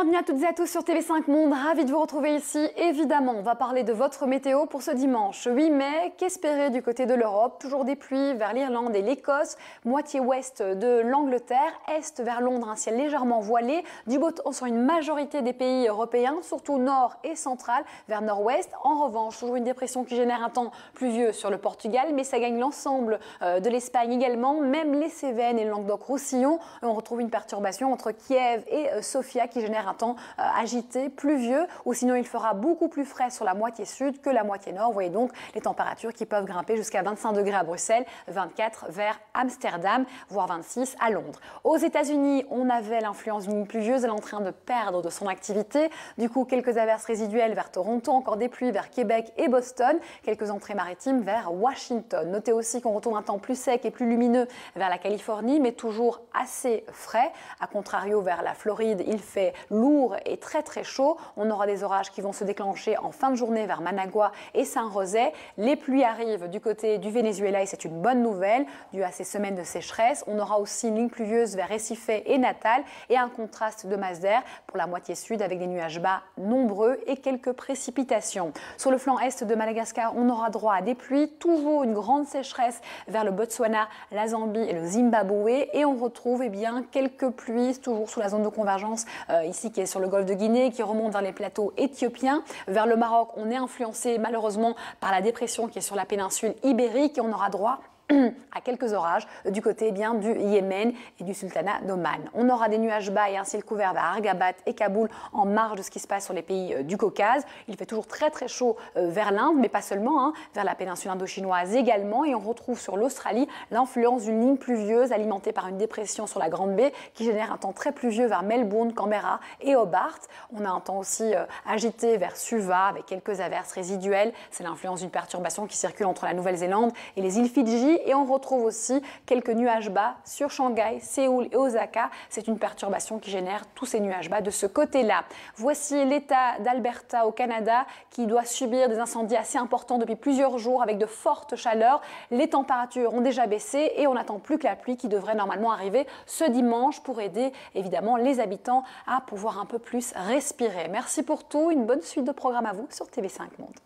Bienvenue à toutes et à tous sur TV5 Monde, ravi de vous retrouver ici. Évidemment, on va parler de votre météo pour ce dimanche 8 mai. Qu'espérer du côté de l'Europe? Toujours des pluies vers l'Irlande et l'Écosse, moitié ouest de l'Angleterre, est vers Londres, un ciel légèrement voilé, du beau temps sur une majorité des pays européens, surtout nord et central, vers nord-ouest. En revanche, toujours une dépression qui génère un temps pluvieux sur le Portugal, mais ça gagne l'ensemble de l'Espagne également, même les Cévennes et le Languedoc-Roussillon. On retrouve une perturbation entre Kiev et Sofia qui génère un temps agité, pluvieux, ou sinon il fera beaucoup plus frais sur la moitié sud que la moitié nord. Vous voyez donc les températures qui peuvent grimper jusqu'à 25 degrés à Bruxelles, 24 vers Amsterdam, voire 26 à Londres. Aux États-Unis, on avait l'influence d'une pluvieuse, elle est en train de perdre de son activité. Du coup, quelques averses résiduelles vers Toronto, encore des pluies vers Québec et Boston, quelques entrées maritimes vers Washington. Notez aussi qu'on retrouve un temps plus sec et plus lumineux vers la Californie, mais toujours assez frais. A contrario, vers la Floride, il fait lourd et très très chaud. On aura des orages qui vont se déclencher en fin de journée vers Managua et Saint-Rosé. Les pluies arrivent du côté du Venezuela et c'est une bonne nouvelle due à ces semaines de sécheresse. On aura aussi une ligne pluvieuse vers Recife et Natal et un contraste de masse d'air pour la moitié sud avec des nuages bas nombreux et quelques précipitations. Sur le flanc est de Madagascar, on aura droit à des pluies, toujours une grande sécheresse vers le Botswana, la Zambie et le Zimbabwe et on retrouve quelques pluies toujours sous la zone de convergence ici qui est sur le golfe de Guinée, qui remonte vers les plateaux éthiopiens. Vers le Maroc, on est influencé malheureusement par la dépression qui est sur la péninsule ibérique et on aura droit à quelques orages du côté du Yémen et du sultanat d'Oman. On aura des nuages bas et un ciel couvert vers Argabat et Kaboul en marge de ce qui se passe sur les pays du Caucase. Il fait toujours très très chaud vers l'Inde, mais pas seulement, vers la péninsule indo-chinoise également. Et on retrouve sur l'Australie l'influence d'une ligne pluvieuse alimentée par une dépression sur la Grande Baie qui génère un temps très pluvieux vers Melbourne, Canberra et Hobart. On a un temps aussi agité vers Suva avec quelques averses résiduelles. C'est l'influence d'une perturbation qui circule entre la Nouvelle-Zélande et les îles Fidji. Et on retrouve aussi quelques nuages bas sur Shanghai, Séoul et Osaka. C'est une perturbation qui génère tous ces nuages bas de ce côté-là. Voici l'état d'Alberta au Canada qui doit subir des incendies assez importants depuis plusieurs jours avec de fortes chaleurs. Les températures ont déjà baissé et on n'attend plus que la pluie qui devrait normalement arriver ce dimanche pour aider évidemment les habitants à pouvoir un peu plus respirer. Merci pour tout, une bonne suite de programmes à vous sur TV5 Monde.